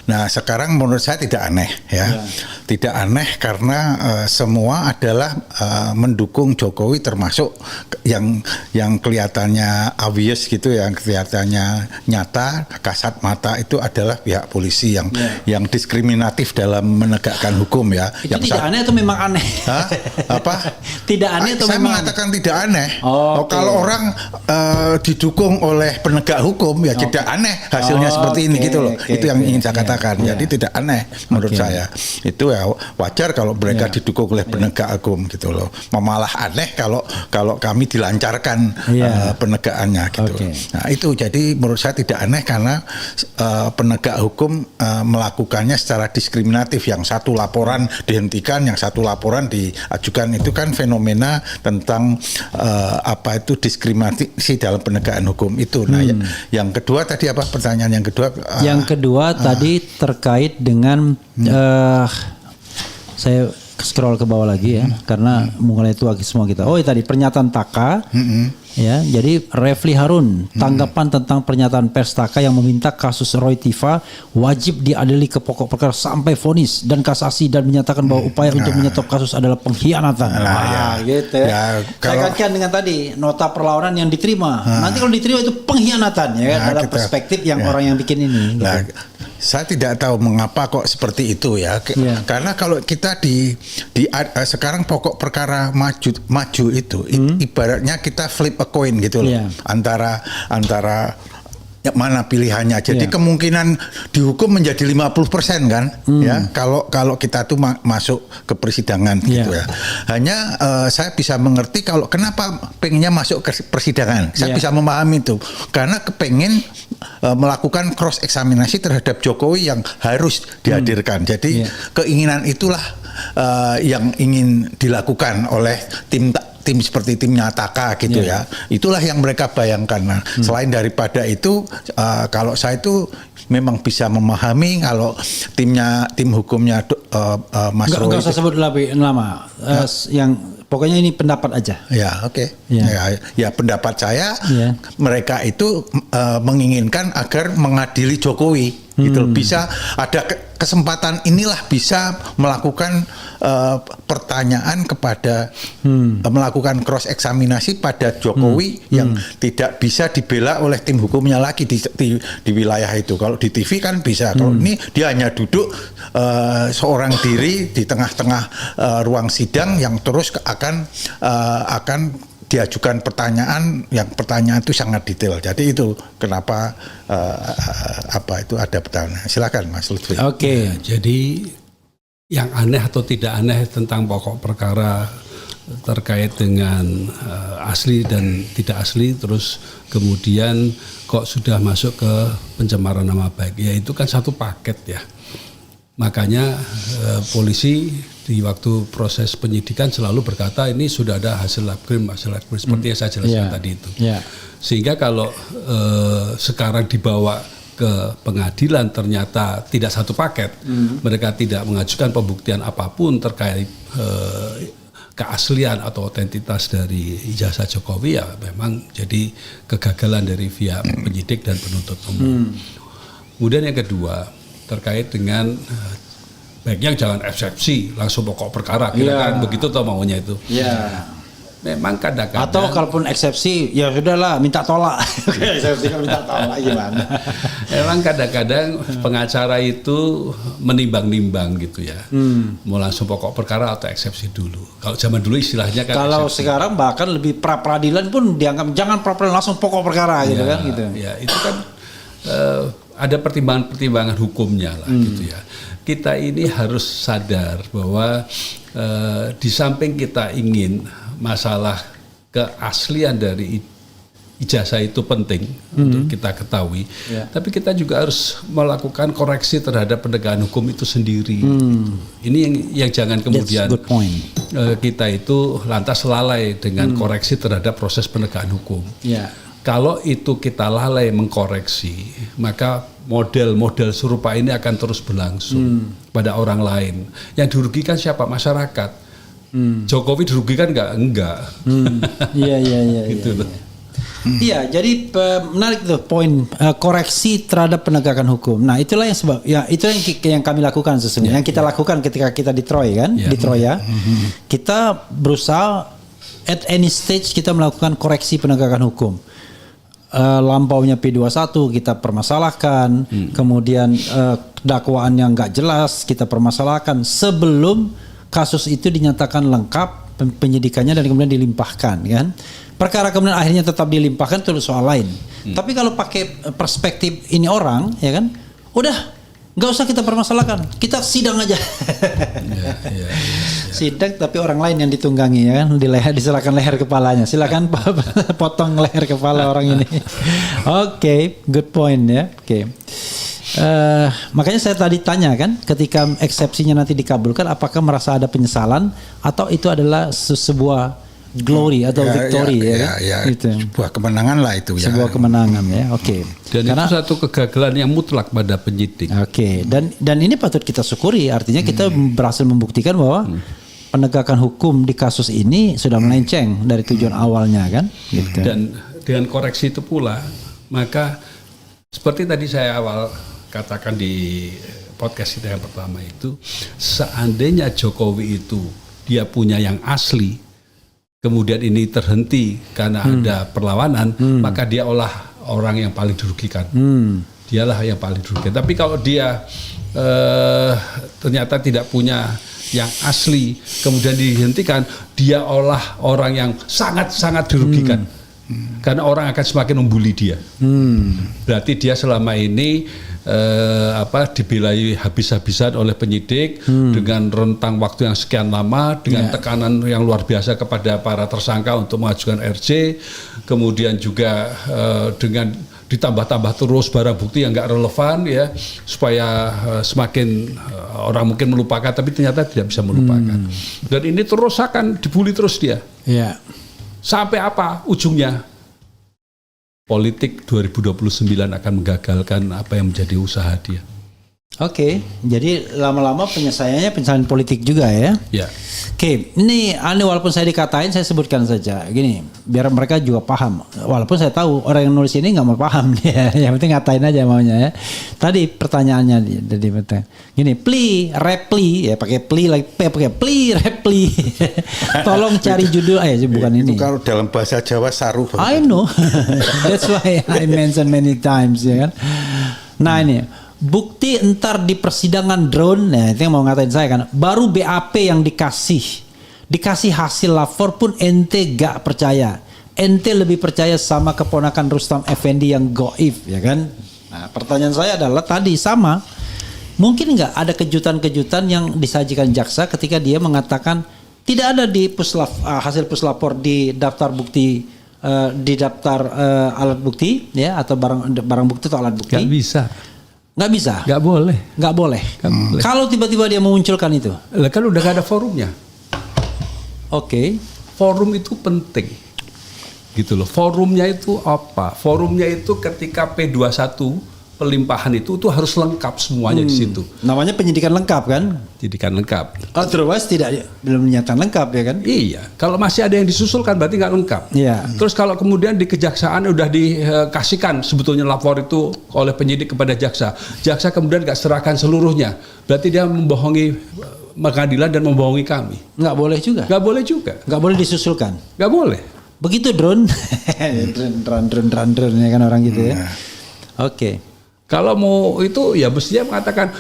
nah sekarang menurut saya tidak aneh ya. tidak aneh karena semua adalah mendukung Jokowi, termasuk yang kelihatannya obvious gitu, yang kelihatannya nyata kasat mata itu adalah pihak polisi yang diskriminatif dalam menegakkan hukum ya. Itu yang tidak aneh atau memang aneh? Hah? Apa? Tidak aneh atau saya memang mengatakan tidak aneh. Okay. Kalau orang didukung oleh penegak hukum ya tidak aneh hasilnya seperti ini gitu loh. Itu yang ingin saya katakan. Jadi tidak aneh menurut saya. Itu ya wajar kalau mereka didukung oleh penegak hukum gitu loh. Malah aneh kalau kami dilancarkan penegakannya gitu. Nah, itu jadi menurut saya tidak aneh karena penegak hukum melakukannya secara diskriminatif. Yang satu laporan dihentikan, yang satu laporan diajukan. Itu kan fenomena tentang diskriminasi dalam penegakan hukum itu. Nah, yang kedua tadi apa pertanyaan yang kedua? Yang kedua tadi terkait dengan saya scroll ke bawah lagi ya, karena mulai tua semua kita. Oh, tadi pernyataan Taka. Ya, jadi Refli Harun, tanggapan tentang pernyataan pers Taka yang meminta kasus Roy Tiva wajib diadili ke pokok perkara sampai vonis dan kasasi, dan menyatakan bahwa upaya untuk menyetop kasus adalah pengkhianatan. Gitu ya. Saya kaitkan dengan tadi nota perlawanan yang diterima. Nanti kalau diterima itu pengkhianatan ya kan, dalam perspektif yang orang yang bikin ini. Gitu. Saya tidak tahu mengapa kok seperti itu ya. Karena kalau kita sekarang pokok perkara maju itu ibaratnya kita flip a coin gitu loh. Antara mana pilihannya. Jadi kemungkinan dihukum menjadi 50% kan ya kalau kita tuh masuk ke persidangan gitu ya. Hanya saya bisa mengerti kalau kenapa pengennya masuk ke persidangan. Saya bisa memahami itu karena kepengen melakukan cross eksaminasi terhadap Jokowi yang harus dihadirkan. Jadi keinginan itulah yang ingin dilakukan oleh tim seperti timnya Taka gitu ya. Itulah yang mereka bayangkan. Nah, selain daripada itu kalau saya itu memang bisa memahami kalau tim hukumnya Mas Roy. Enggak usah sebut nama. Yang pokoknya ini pendapat aja. Ya, oke. Ya, pendapat saya mereka itu menginginkan agar mengadili Jokowi. Gitu. Bisa ada kesempatan inilah bisa melakukan pertanyaan kepada melakukan cross eksaminasi pada Jokowi yang tidak bisa dibela oleh tim hukumnya lagi di wilayah itu. Kalau di TV kan bisa. Kalau ini dia hanya duduk seorang diri di tengah-tengah ruang sidang yang terus akan diajukan pertanyaan itu sangat detail. Jadi itu kenapa itu ada pertanyaan. Silakan Mas Lutfi. Oke. Jadi yang aneh atau tidak aneh tentang pokok perkara terkait dengan asli dan tidak asli, terus kemudian kok sudah masuk ke pencemaran nama baik, ya itu kan satu paket ya. Makanya polisi di waktu proses penyidikan selalu berkata ini sudah ada hasil lab krim seperti yang saya jelaskan tadi itu. Sehingga kalau sekarang dibawa ke pengadilan ternyata tidak satu paket, mereka tidak mengajukan pembuktian apapun terkait keaslian atau otentitas dari ijazah Jokowi, ya memang jadi kegagalan dari pihak penyidik dan penuntut umum. Kemudian yang kedua terkait dengan baiknya jangan eksepsi langsung pokok perkara, kira-kira begitu toh maunya itu. Memang kadang-kadang atau kalaupun eksepsi ya sudahlah minta tolak. Eksepsi kan minta tolak gimana. Memang kadang-kadang pengacara itu menimbang-nimbang gitu ya. Mau langsung pokok perkara atau eksepsi dulu. Kalau zaman dulu istilahnya kan kalau eksepsi. Sekarang bahkan lebih pra-peradilan pun dianggap jangan pra-peradilan langsung pokok perkara gitu kan gitu. Ya itu kan ada pertimbangan-pertimbangan hukumnya lah gitu ya. Kita ini harus sadar bahwa di samping kita ingin masalah keaslian dari ijazah itu penting untuk kita ketahui, tapi kita juga harus melakukan koreksi terhadap penegakan hukum itu sendiri. Ini yang jangan kemudian kita itu lantas lalai dengan koreksi terhadap proses penegakan hukum. Kalau itu kita lalai mengkoreksi, maka model-model serupa ini akan terus berlangsung pada orang lain. Yang dirugikan siapa? Masyarakat. Jokowi dirugikan enggak? Iya. Gitu loh. Iya, jadi menarik tuh poin koreksi terhadap penegakan hukum. Nah, itulah yang sebab ya itu yang kami lakukan sesungguhnya. Yang kita lakukan ketika kita di Troy kan, di Troya. Kita berusaha at any stage kita melakukan koreksi penegakan hukum. Lampaunya P21 kita permasalahkan, kemudian dakwaan yang nggak jelas kita permasalahkan sebelum kasus itu dinyatakan lengkap penyidikannya dan kemudian dilimpahkan kan. Perkara kemudian akhirnya tetap dilimpahkan itu soal lain. Tapi kalau pakai perspektif ini orang ya kan, udah nggak usah kita permasalahkan, kita sidang aja. Sidang tapi orang lain yang ditunggangi ya kan, diserahkan leher kepalanya. Silakan potong leher kepala orang ini. Oke, good point ya. Oke. Makanya saya tadi tanya kan, ketika eksepsinya nanti dikabulkan, apakah merasa ada penyesalan atau itu adalah sebuah glory atau victory gitu. Sebuah kemenangan lah itu ya. Sebuah kemenangan ya. Oke. Dan karena itu satu kegagalan yang mutlak pada penyidik. Oke. Dan ini patut kita syukuri, artinya kita berhasil membuktikan bahwa penegakan hukum di kasus ini sudah melenceng dari tujuan awalnya kan gitu. Dan dengan koreksi itu pula, maka seperti tadi saya awal katakan di podcast kita yang pertama itu, seandainya Jokowi itu dia punya yang asli, kemudian ini terhenti karena ada perlawanan, maka dia orang yang paling dirugikan. Dialah yang paling dirugikan. Tapi kalau dia ternyata tidak punya yang asli, kemudian dihentikan, dia orang yang sangat-sangat dirugikan. Karena orang akan semakin membuli dia. Berarti dia selama ini dibelai habis-habisan oleh penyidik dengan rentang waktu yang sekian lama, dengan tekanan yang luar biasa kepada para tersangka untuk mengajukan RJ, kemudian juga dengan ditambah-tambah terus barang bukti yang nggak relevan ya, supaya semakin orang mungkin melupakan, tapi ternyata tidak bisa melupakan. Dan ini terus akan dibully terus dia. Sampai apa ujungnya? Politik 2029 akan menggagalkan apa yang menjadi usaha dia. Oke, jadi lama-lama penyelesaian politik juga ya. Oke, ini walaupun saya dikatain, saya sebutkan saja gini, biar mereka juga paham. Walaupun saya tahu orang yang nulis ini nggak mau paham dia, yang penting ngatain aja maunya ya. Tadi pertanyaannya jadi gini, reply ya, pakai plea, reply. Tolong cari judul, bukan ini. Itu kalau dalam bahasa Jawa saru. I know, that's why I mention many times ya kan. Nah ini. Bukti entar di persidangan drone, nah itu yang mau ngatain saya kan, baru BAP yang dikasih hasil lapor pun ente gak percaya, ente lebih percaya sama keponakan Rustam Effendi yang goib ya kan. Nah pertanyaan saya adalah tadi sama, mungkin nggak ada kejutan-kejutan yang disajikan jaksa ketika dia mengatakan tidak ada di hasil puslapor di daftar bukti, di daftar alat bukti ya, atau barang bukti atau alat bukti. Nggak bisa. Nggak boleh. Kalau tiba-tiba dia memunculkan itu. Kan udah gak ada forumnya. Oke. Forum itu penting. Gitu loh. Forumnya itu apa? Forumnya itu ketika P21 pelimpahan itu harus lengkap semuanya di situ. Namanya penyidikan lengkap kan? Penyidikan lengkap. Otherwise belum dinyatakan lengkap ya kan? Iya. Kalau masih ada yang disusulkan berarti nggak lengkap. Iya. Terus kalau kemudian di kejaksaan udah dikasihkan sebetulnya lapor itu oleh penyidik kepada jaksa. Jaksa kemudian nggak serahkan seluruhnya. Berarti dia membohongi pengadilan dan membohongi kami. Nggak boleh juga. Nggak boleh disusulkan. Nggak boleh. Begitu drone. drone ya kan orang gitu ya. Oke. Kalau mau itu ya mestinya mengatakan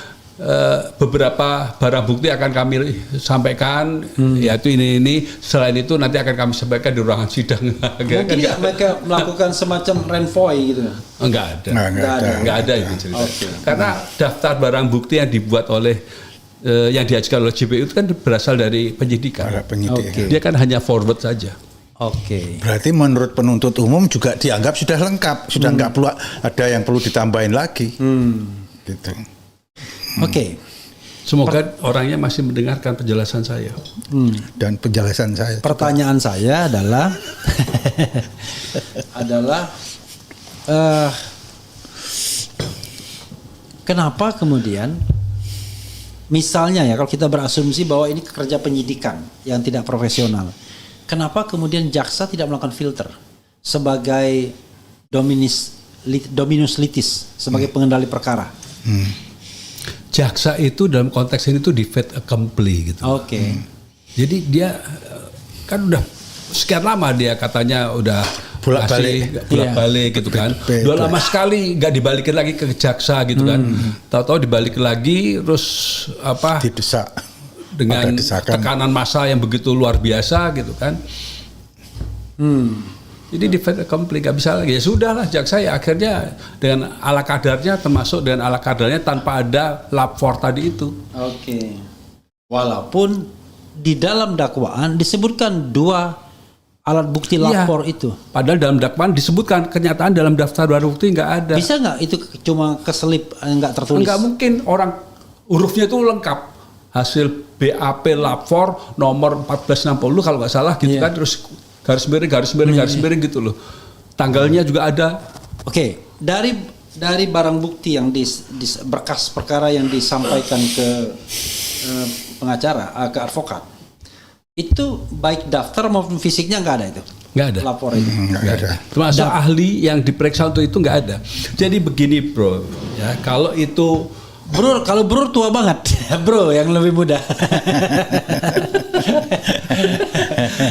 beberapa barang bukti akan kami sampaikan, yaitu ini. Selain itu nanti akan kami sampaikan di ruangan sidang. Mungkin mereka melakukan semacam renvoy gitu? Enggak ada itu cerita. Karena daftar barang bukti yang dibuat oleh yang diajukan oleh JPU itu kan berasal dari penyidikan. Dia kan hanya forward saja. Berarti menurut penuntut umum juga dianggap sudah lengkap, sudah nggak perlu ada yang perlu ditambahin lagi. Gitu. Semoga orangnya masih mendengarkan penjelasan saya. Dan penjelasan saya. Pertanyaan saya adalah kenapa kemudian misalnya ya, kalau kita berasumsi bahwa ini kerja penyidikan yang tidak profesional, kenapa kemudian jaksa tidak melakukan filter? sebagai dominus litis, sebagai pengendali perkara? Jaksa itu dalam konteks ini tuh di fait accompli gitu. Oke. Jadi dia kan udah sekian lama dia katanya udah bolak-balik gitu kan. Udah lama sekali nggak dibalikin lagi ke jaksa gitu kan. Tahu-tahu dibalikin lagi terus didesak dengan tekanan massa yang begitu luar biasa gitu kan. Jadi di fait accompli nggak bisa lagi. Ya sudahlah jaksa ya akhirnya dengan ala kadarnya, termasuk dengan ala kadarnya tanpa ada lapor tadi itu. Oke. Walaupun di dalam dakwaan disebutkan 2 alat bukti lapor itu. Padahal dalam dakwaan disebutkan, kenyataan dalam daftar barang bukti nggak ada. Bisa nggak itu cuma keselip nggak tertulis? Nggak mungkin, orang hurufnya itu lengkap. Hasil BAP lapor nomor 1460 kalau nggak salah gitu kan, terus garis miring gitu loh. Tanggalnya juga ada. Oke, dari barang bukti yang di berkas perkara yang disampaikan ke pengacara, ke advokat, itu baik daftar maupun fisiknya nggak ada itu? Nggak ada. Lapor itu? Nggak ada. Termasuk ahli yang diperiksa untuk itu nggak ada. Jadi begini bro, ya kalau itu Bro, kalau bro tua banget, bro yang lebih muda.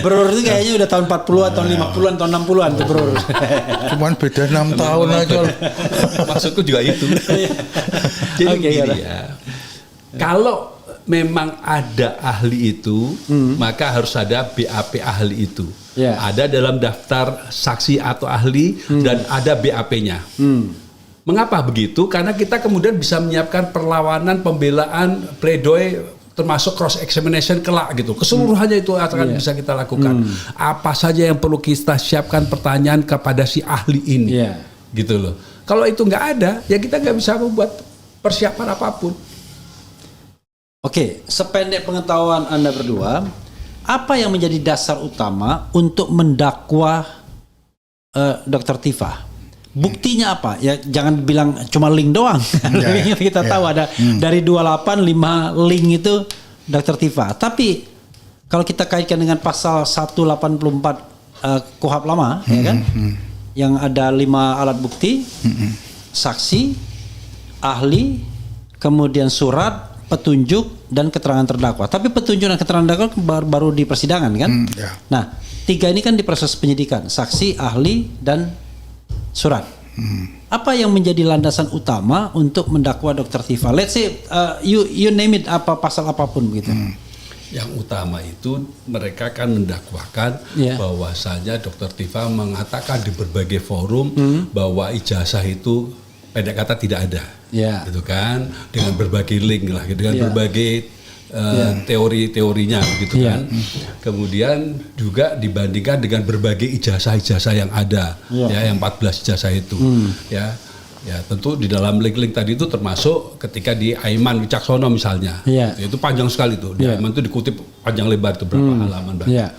Bro itu kayaknya udah tahun 40-an, tahun 50-an, tahun 60-an tuh bro. Cuman beda 6 tahun aja. Maksudku juga itu. Jadi begini ya, kalau memang ada ahli itu, maka harus ada BAP ahli itu. Ada dalam daftar saksi atau ahli dan ada BAP-nya. Mengapa begitu? Karena kita kemudian bisa menyiapkan perlawanan, pembelaan, pledoi, termasuk cross examination kelak gitu. Keseluruhannya itu akan bisa kita lakukan. Apa saja yang perlu kita siapkan pertanyaan kepada si ahli ini, gitu loh. Kalau itu nggak ada, ya kita nggak bisa membuat persiapan apapun. Oke, sependek pengetahuan Anda berdua, apa yang menjadi dasar utama untuk mendakwa Dr. Tifa? Buktinya apa? Ya jangan bilang cuma link doang. Kita tahu ada dari 28 5 link itu Dr. Tifa. Tapi kalau kita kaitkan dengan pasal 184 KUHP lama, ya kan? Yang ada 5 alat bukti, saksi, ahli, kemudian surat, petunjuk dan keterangan terdakwa. Tapi petunjuk dan keterangan terdakwa baru di persidangan kan? Nah, 3 ini kan di proses penyidikan, saksi, ahli dan surat. Apa yang menjadi landasan utama untuk mendakwa Dr. Tifa? Let's say you name it, apa pasal apapun begitu. Yang utama itu mereka kan mendakwakan bahwasanya Dr. Tifa mengatakan di berbagai forum bahwa ijazah itu pendek kata tidak ada, gitu kan, dengan berbagai link lah, dengan berbagai teori-teorinya gitu kan. Kemudian juga dibandingkan dengan berbagai ijazah-ijazah yang ada, yang 14 ijazah itu, ya tentu di dalam link-link tadi itu termasuk ketika di Aiman Wicaksono misalnya, itu panjang sekali tuh, di Aiman itu dikutip panjang lebar itu berapa halaman bahkan.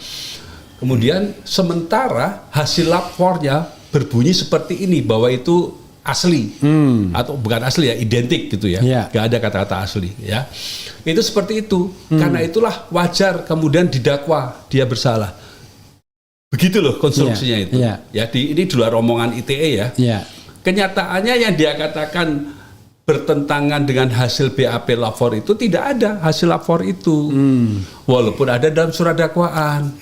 Kemudian sementara hasil lapornya berbunyi seperti ini, bahwa itu asli atau bukan asli ya, identik gitu ya, nggak ada kata-kata asli ya. Itu seperti itu. Karena itulah wajar kemudian didakwa dia bersalah. Begitu loh konstruksinya itu. Ya ini di luar omongan ITE ya. Kenyataannya yang dia katakan bertentangan dengan hasil BAP lapor itu tidak ada hasil lapor itu. Walaupun ada dalam surat dakwaan.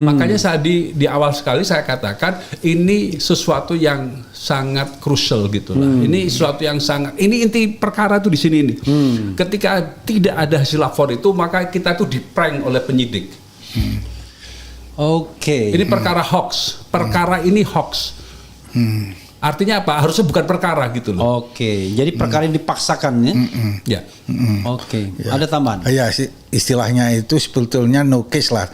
Makanya saat di awal sekali saya katakan ini sesuatu yang sangat krusial gitu lah. Ini sesuatu yang sangat, ini inti perkara tuh di sini nih. Ketika tidak ada hasil lapor itu, maka kita tuh diprank oleh penyidik. Ini perkara hoax. Perkara ini hoax. Artinya apa? Harusnya bukan perkara gitu loh. Jadi perkara yang dipaksakan ya? Ada tambahan? Ya, istilahnya itu sebetulnya no case lah.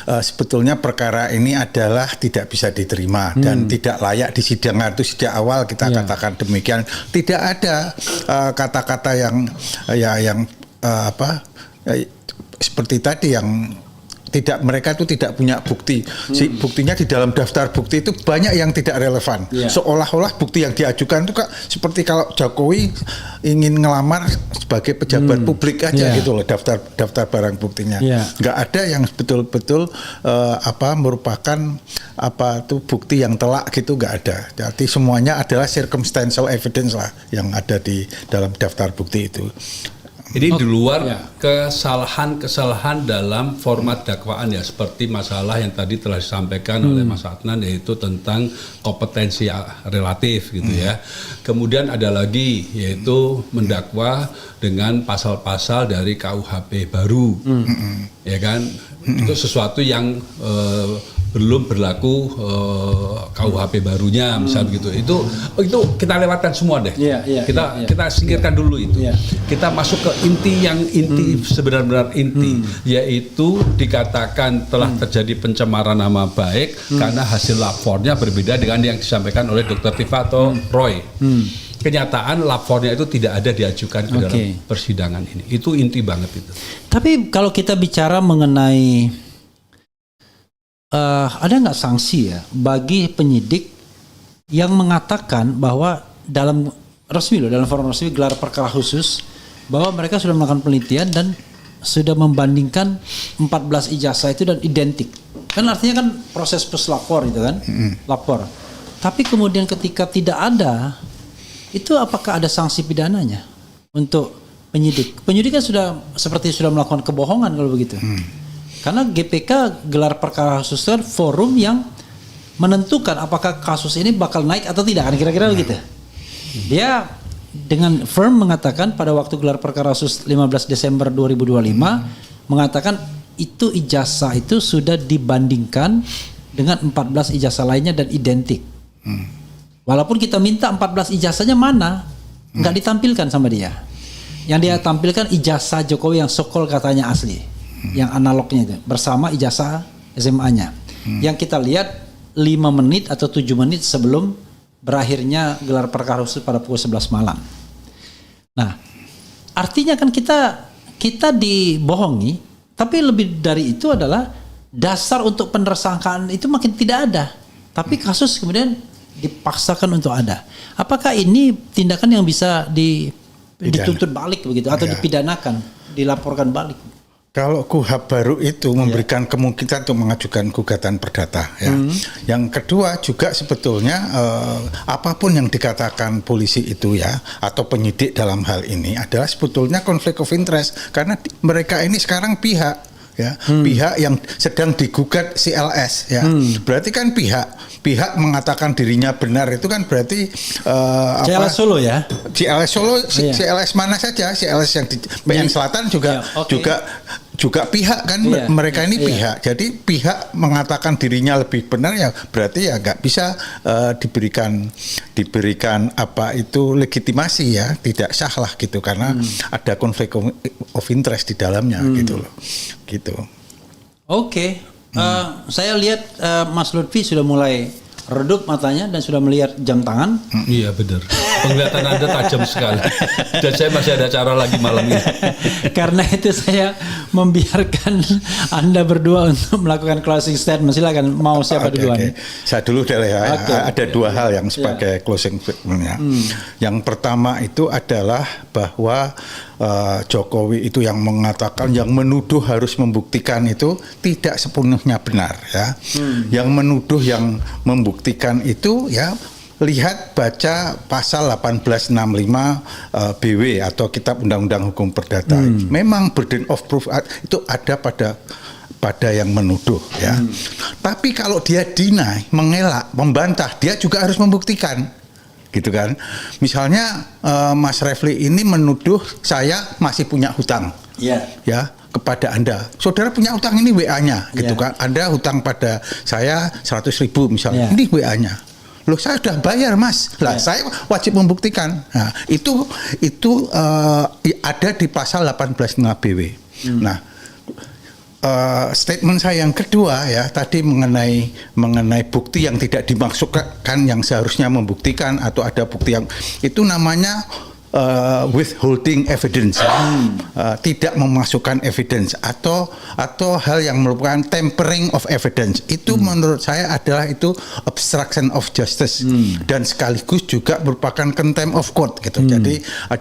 Sebetulnya perkara ini adalah tidak bisa diterima dan tidak layak disidangkan. Itu sejak awal kita katakan demikian. Tidak ada kata-kata yang seperti tadi yang mereka itu tidak punya bukti. Buktinya di dalam daftar bukti itu banyak yang tidak relevan. Seolah-olah bukti yang diajukan itu seperti kalau Jokowi ingin ngelamar sebagai pejabat publik aja gitu loh, daftar barang buktinya. Nggak ada yang betul-betul merupakan bukti yang telak gitu, nggak ada. Jadi semuanya adalah circumstantial evidence lah yang ada di dalam daftar bukti itu. Ini di luar kesalahan-kesalahan dalam format dakwaan ya, seperti masalah yang tadi telah disampaikan oleh Mas Adnan, yaitu tentang kompetensi relatif gitu ya. Kemudian ada lagi yaitu mendakwa dengan pasal-pasal dari KUHP baru, ya kan? Itu sesuatu yang belum berlaku KUHP barunya, misal begitu. Itu kita lewatkan semua deh. Kita singkirkan dulu itu. Kita masuk ke inti sebenar-benar inti, yaitu dikatakan telah terjadi pencemaran nama baik karena hasil lapornya berbeda dengan yang disampaikan oleh Dr. Tifa atau Roy. Kenyataan lapornya itu tidak ada diajukan ke dalam persidangan ini. Itu inti banget itu. Tapi kalau kita bicara mengenai ada nggak sanksi ya bagi penyidik yang mengatakan bahwa dalam forum resmi gelar perkara khusus bahwa mereka sudah melakukan penelitian dan sudah membandingkan 14 ijazah itu dan identik. Kan artinya kan proses puslapor itu kan, lapor. Tapi kemudian ketika tidak ada, itu apakah ada sanksi pidananya untuk penyidik? Penyidik kan sudah melakukan kebohongan kalau begitu. Karena GPK gelar perkara khusus kan forum yang menentukan apakah kasus ini bakal naik atau tidak, kan kira-kira begitu. Dia dengan firm mengatakan pada waktu gelar perkara khusus 15 Desember 2025 mengatakan itu ijazah itu sudah dibandingkan dengan 14 ijazah lainnya dan identik. Walaupun kita minta 14 ijazahnya mana, nggak ditampilkan sama dia. Yang dia tampilkan ijazah Jokowi yang sokol katanya asli. Yang analognya itu bersama ijazah SMA-nya. Yang kita lihat 5 menit atau 7 menit sebelum berakhirnya gelar perkara khusus pada pukul 11 malam. Nah, artinya kan kita dibohongi, tapi lebih dari itu adalah dasar untuk penersangkaan itu makin tidak ada. Tapi kasus kemudian dipaksakan untuk ada. Apakah ini tindakan yang bisa dituntut balik begitu atau dipidanakan, dilaporkan balik? Kalau KUHP baru itu memberikan kemungkinan untuk mengajukan gugatan perdata ya. Yang kedua juga sebetulnya apapun yang dikatakan polisi itu ya atau penyidik dalam hal ini adalah sebetulnya konflik of interest karena mereka ini sekarang pihak yang sedang digugat CLS ya. Berarti kan pihak mengatakan dirinya benar itu kan berarti CLS Solo ya. CLS Solo, CLS mana saja, CLS yang di PN Selatan juga pihak kan, mereka ini pihak. Jadi pihak mengatakan dirinya lebih benar ya berarti ya nggak bisa diberikan legitimasi ya, tidak sah lah gitu karena ada konflik of interest di dalamnya gitu loh. Gitu. Oke. Saya lihat Mas Lutfi sudah mulai redup matanya dan sudah melihat jam tangan. Iya benar. Penglihatan Anda tajam sekali. Dan saya masih ada acara lagi malam ini. Karena itu saya membiarkan Anda berdua untuk melakukan closing statement. Silakan, mau siapa duluan? Saya dulu deh ya. Ada dua hal yang sebagai closing statementnya. Yang pertama itu adalah bahwa Jokowi itu yang mengatakan, yang menuduh harus membuktikan itu tidak sepenuhnya benar ya. Yang menuduh yang membuktikan itu ya lihat baca pasal 1865 BW atau Kitab Undang-Undang Hukum Perdata. Memang burden of proof itu ada pada yang menuduh ya. Tapi kalau dia deny, mengelak, membantah, dia juga harus membuktikan. Gitu kan. Misalnya Mas Refli ini menuduh saya masih punya hutang. Ya, kepada Anda. Saudara punya hutang, ini WA-nya gitu kan. Anda hutang pada saya 100.000 misalnya. Ini WA-nya. Loh, saya sudah bayar Mas. Lah saya wajib membuktikan. Nah, itu ada di pasal 18.5 BW. Nah, statement saya yang kedua ya tadi mengenai bukti yang tidak dimaksudkan yang seharusnya membuktikan atau ada bukti yang itu namanya withholding evidence, tidak memasukkan evidence atau hal yang merupakan tempering of evidence, itu menurut saya adalah itu obstruction of justice dan sekaligus juga merupakan contempt of court gitu.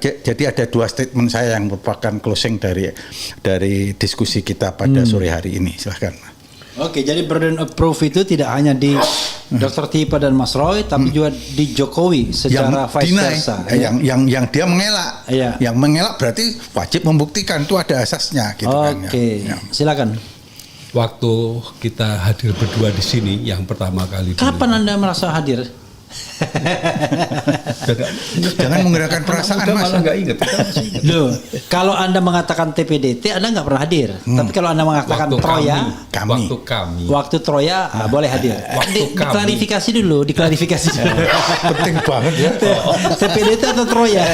Jadi ada dua statement saya yang merupakan closing dari diskusi kita pada sore hari ini. Silahkan. Oke, jadi burden of proof itu tidak hanya di Dr. Tifa dan Mas Roy, tapi juga di Jokowi secara vice versa. Yang dia mengelak, yang mengelak berarti wajib membuktikan, itu ada asasnya. Gitu Oke, kan, ya. Silakan. Waktu kita hadir berdua di sini yang pertama kali. Kapan Anda merasa hadir? Jangan menggunakan perasaan, Mas. Malah nggak ingat. Loh, kalau Anda mengatakan TPDT, Anda nggak pernah hadir. Tapi kalau Anda mengatakan Troya, waktu Troya boleh hadir. Diklarifikasi dulu. Penting banget ya. TPDT atau Troya?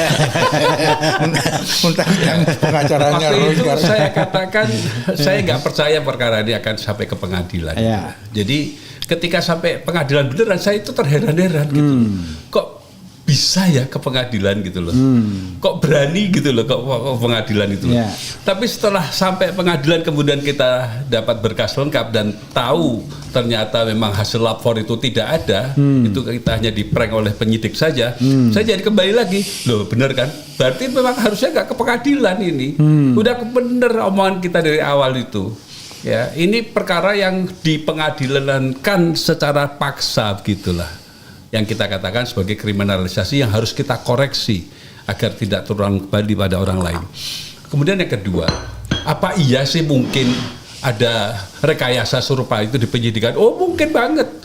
Pengacaranya waktu itu saya katakan saya nggak percaya perkara ini akan sampai ke pengadilan. Ya. Jadi ketika sampai pengadilan beneran saya itu terheran-heran gitu. Kok bisa ya ke pengadilan gitu loh. Kok berani gitu loh ke pengadilan itu. Yeah. Tapi setelah sampai pengadilan kemudian kita dapat berkas lengkap dan tahu ternyata memang hasil lapor itu tidak ada, itu kita hanya diprank oleh penyidik saja. Saya jadi kembali lagi, loh bener kan? Berarti memang harusnya nggak ke pengadilan ini. Udah bener omongan kita dari awal itu. Ya, ini perkara yang dipengadilankan secara paksa begitulah. Yang kita katakan sebagai kriminalisasi yang harus kita koreksi agar tidak terulang kembali pada orang lain. Kemudian yang kedua, apa iya sih mungkin ada rekayasa serupa itu di penyidikan? Oh, mungkin banget.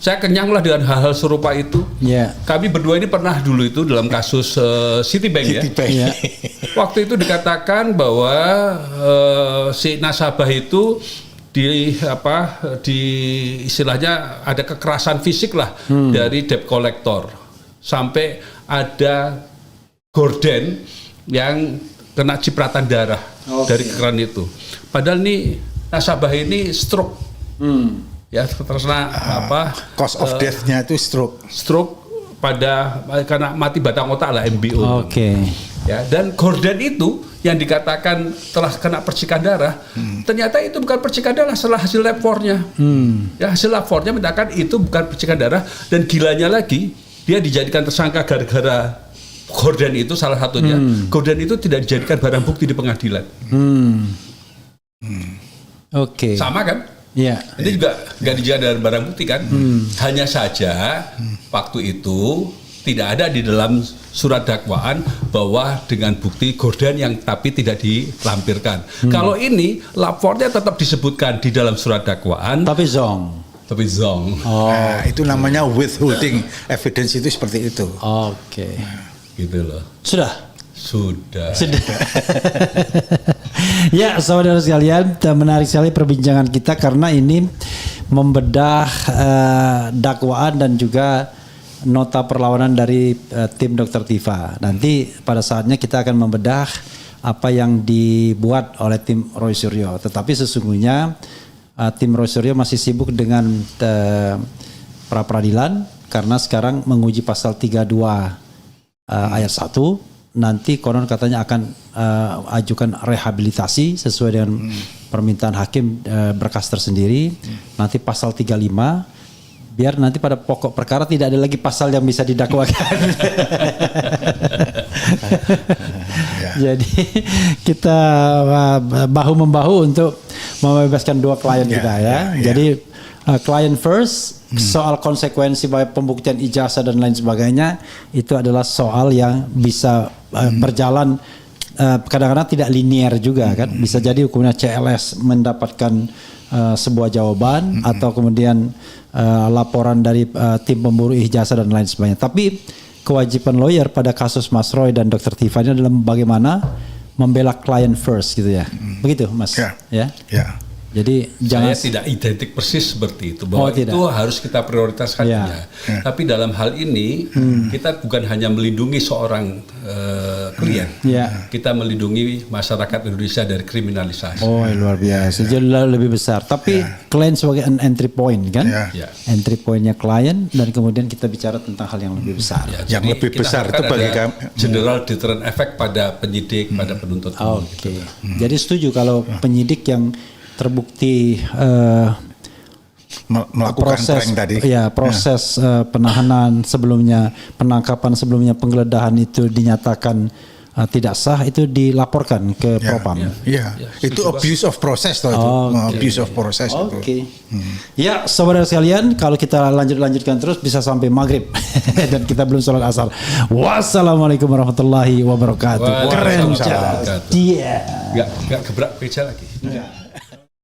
Saya kenyanglah dengan hal-hal serupa itu. Yeah. Kami berdua ini pernah dulu itu dalam kasus Citibank ya. Yeah. Waktu itu dikatakan bahwa si nasabah itu di istilahnya ada kekerasan fisik lah dari debt collector, sampai ada gorden yang kena cipratan darah dari keran itu. Padahal nih nasabah ini stroke. Ya, terkena cause of death-nya itu stroke karena mati batang otak lah, MBO. Oke. Ya, dan gorden itu yang dikatakan telah kena percikan darah, ternyata itu bukan percikan darah setelah hasil lapornya. Ya, hasil lapornya mengatakan itu bukan percikan darah, dan gilanya lagi dia dijadikan tersangka gara-gara gorden itu salah satunya. Gorden itu tidak dijadikan barang bukti di pengadilan. Oke. Sama kan? Iya. Ini juga nggak dijadikan barang bukti kan? Hanya saja waktu itu tidak ada di dalam surat dakwaan bahwa dengan bukti gorden yang tapi tidak dilampirkan. Kalau ini lapornya tetap disebutkan di dalam surat dakwaan. Tapi zong. Nah, itu namanya withholding evidence, itu seperti itu. Oke. Gitu loh. Sudah. Ya, saudara sekalian, menarik sekali perbincangan kita karena ini membedah dakwaan dan juga nota perlawanan dari tim Dr. Tifa. Nanti pada saatnya kita akan membedah apa yang dibuat oleh tim Roy Suryo. Tetapi sesungguhnya tim Roy Suryo masih sibuk dengan pra peradilan karena sekarang menguji pasal 32 ayat 1. Nanti konon katanya akan ajukan rehabilitasi sesuai dengan permintaan hakim, berkas tersendiri. Nanti pasal 35, biar nanti pada pokok perkara tidak ada lagi pasal yang bisa didakwakan. Jadi kita bahu-membahu untuk membebaskan dua klien kita ya. Jadi client first, soal konsekuensi pembuktian ijazah dan lain sebagainya itu adalah soal yang bisa berjalan kadang-kadang tidak linear juga kan. Bisa jadi hukumnya CLS mendapatkan sebuah jawaban atau kemudian laporan dari tim pemburu ijazah dan lain sebagainya. Tapi kewajiban lawyer pada kasus Mas Roy dan Dr. Tifa ini adalah bagaimana membela client first gitu ya. Begitu Mas. Ya. Jadi jangan Saya tidak identik persis seperti itu bahwa tidak. itu harus kita prioritaskan. Ya. Tapi dalam hal ini kita bukan hanya melindungi seorang klien, Ya. kita melindungi masyarakat Indonesia dari kriminalisasi. Oh, luar biasa. Jadi lebih besar. Tapi klien sebagai an entry point kan? Ya. Entry pointnya klien dan kemudian kita bicara tentang hal yang lebih besar. Ya, Yang jadi lebih kita besar harapkan itu bagi ada kami. general deterrent effect pada penyidik, pada penuntut umum. Oke. Jadi setuju kalau penyidik yang terbukti Melakukan proses prank tadi. ya proses penahanan sebelumnya, penangkapan sebelumnya, penggeledahan itu dinyatakan tidak sah, itu dilaporkan ke Propam. Iya, itu abuse of process toh itu. Abuse of process itu. Oke. Ya, saudara sekalian, kalau kita lanjutkan terus bisa sampai maghrib dan kita belum sholat asar. Wassalamualaikum warahmatullahi wabarakatuh. Keren. Waalaikumsalam warahmatullahi wabarakatuh. Iya. Nggak gebrak beja lagi.